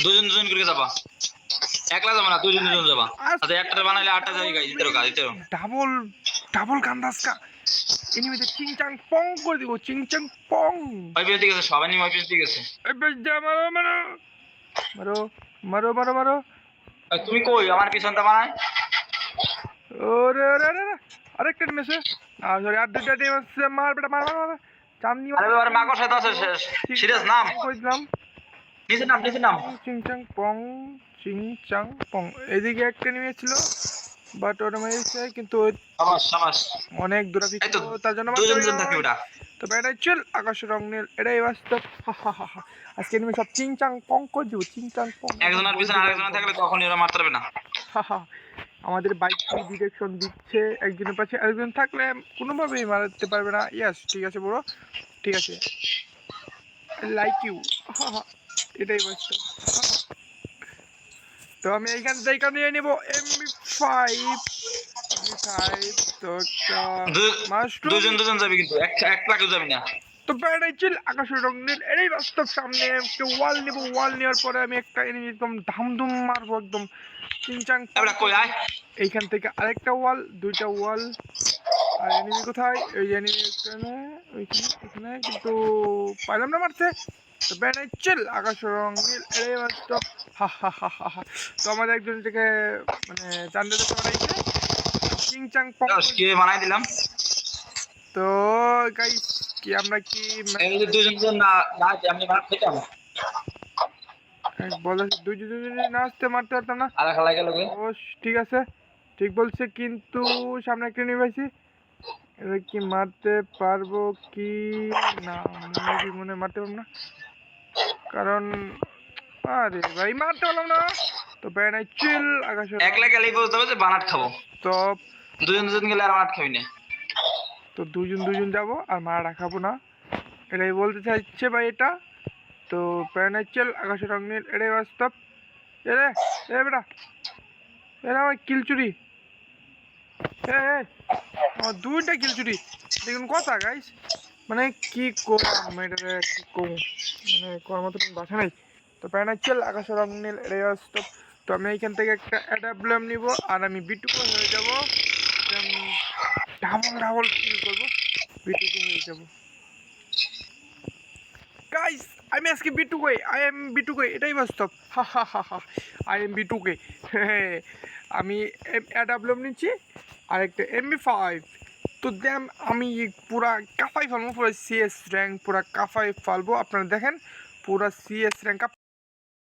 দুজন দুজন করে যাবা, একলা যাবা না, দুজন দুজন যাবা। আচ্ছা একটা বানাইলে 8টা যাবে গাইজ, দিতেরো কাজ দিতেরো। ডাবল ডাবল গান্দাসকা এনিমিতে চিংচাং পং করে দিব, চিংচাং পং। ওই পিস দিকে সবাই নিয়ে ওই পিস দিকে গেছে। এই বেশ যা, মারো মারো মারো মারো মারো মারো। তুমি কই আমার পিছনটা বানাই? ওরে ওরে ওরে ওরে। আরেকটা টিম আছে, সরি আর দুইটা টিম আছে। মার বেটা মার মার মার। চাঁদনি আরে বাবা মাকড় সাথে আছে শেষ। সিরিয়াস নাম করে দিলাম। নিচে নাম নিচে নাম। চিংচাং পং চিংচাং পং। এদিকে একটা টিম ছিল বাট ওটা মেরেছে, কিন্তু সাবাস সাবাস। অনেক দূরাপি এই তো ছিল, তার জন্য দুজন দুজন থাকে ওটা। তো এটাই চল আকাশ রং নীল, এটাই বাস্তব। আজকে এনিমি সব চিংচাং পং করে দিব, চিংচাং পং। একজনের পিছনে আরেকজন থাকলে তখন এরা মারতে পারবে না। আমাদের বাইক ডিরেকশন দিচ্ছে, একজনের পাশে আরেকজন থাকলে কোনোভাবেই মারতে পারবে না। ইয়েস ঠিক আছে বড়, ঠিক আছে, লাইক ইউ। এটাই বাস্তব। তো আমি এইখান থেকে নিয়ে নেবো এমবি5। তো দুজন দুজন যাবে কিন্তু এক লাখও যাবি না। তো প্যারাডাইজ চিল আকাশের রং নীল, এটাই বাস্তব। সামনে একটা ওয়াল নেবো, ওয়াল নেওয়ার পরে আমি একটা এনিমি একদম ধামধুম মারবো, একদম চিংচাং। কই আয় এইখান থেকে আরেকটা ওয়াল, দুইটা ওয়াল। আর এনিমি কোথায়? এই এনিমি এখানে, ওইখানে এখানে, কিন্তু পাইলাম না মারতে। তো প্যারাডাইজ চিল আকাশের রং নীল, এটাই বাস্তব। তো আমাদের একজন থেকে মানে জানতে দেখতে পাঠাইছে চিংচাং পং। কে বানাই দিলাম। তো গাইস কি আমরা কি এই যে দুজন দুজন না না আমি মার খেতাম। বলে দুজন দুজন না আসতে মারতে পারতাম না। আরে খেলা গেল গে। ও ঠিক আছে, ঠিক বলছে, কিন্তু সামনে একটা নিয়ে পাইছি। এটা কি মারতে পারবো কি না? মনে মারতে পারবো না, কারণ আরে ভাই মারতে পারলাম না। তো ব্যানাই চিল আকাশে একলা গেলেই বলতে হবে যে বানাট খাবো। স্টপ। দুজন দুজন গেলে আর বানাট খাবি না। তো দুজন দুজন যাবো আর মারা খাবো না, এটাই বলতে চাইছে ভাই এটা। তো প্যারানাইচেল আকাশের রং নীল, এটাই বাস্তব। এরে এ বেটা, এরা আমার কিল চুরি। আমার দুইটা কিল চুরি, দেখুন কথা গাইস। মানে কি করলাম এটারে, কি কম, মানে করার মতো বাসা নাই। তো প্যারানাইচেল আকাশের রং নীল, এটাই বাস্তব। তো আমি এইখান থেকে একটা অ্যাডাব্লাম নিব, আর আমি বিটুকো হয়ে যাব। ডাবল ডাবল কিল করবো, বিটুকো হয়ে যাব গাইস। আমি আজকে বিটুকে, আই এম বিটুকে, এটাই বাস্তব। আই এম বিটুকে। আমি অ্যাডাব্লম নিচ্ছি আর একটা এমবি5। তো দেন আমি পুরা কাফাই ফেলবো, পুরো সিএস র্যাঙ্ক পুরা কাফাই ফেলবো। আপনারা দেখেন পুরা সিএস র্যাঙ্ক